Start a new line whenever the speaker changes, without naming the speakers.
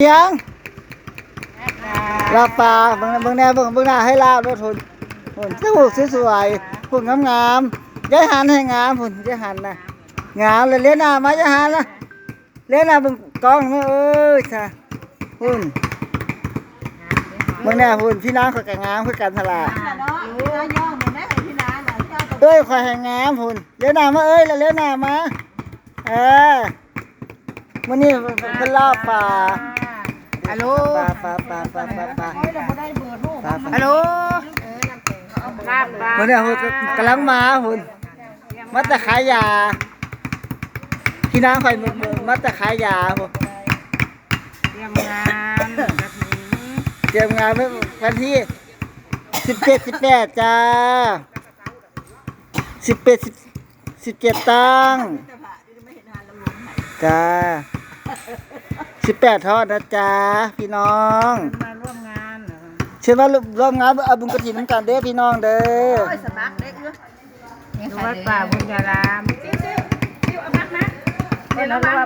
ยังลาปลาเบิ่งแน่เบิ่งหน้าให้ลาบด้วยทุนจมูกสวยๆหุ่นงามๆยายหันให้งามหุ่นยายหันนะงามเลยเลี้ยหน้ามายายหันนะเลี้ยหน้าเบิ่งกล้องเอ้ยจ้ะหุ่นเบิ่งแน่หุ่นพี่น้องเขาก็งามคือกันทลาเอ้ยข่อยให้งามหุ่นเลี้ยหน้ามาเอ้ยแล้วเลี้ยหน้ามามื้อนี้เพิ่นลาปลาฮัลโหลปลาฮัลโหลมันเนี่ยหุ่นกำลังมาหุ่นมาแต่ขายยาพี่น้ำคอยมาแต่ขายยาหุ่นเตรียมงานวันที่17 18จ้า17ตั้งจ้า18ทอดนะจ๊ะพี่น้อง
มาร่วมงาน
เชิญมาร่วมงานเอาบุญกฐินกันเด้อพี่น้องเด้อ
สมัครเด็กอยู่วัดป่าบุญญารามเอามักนะเป็นวัด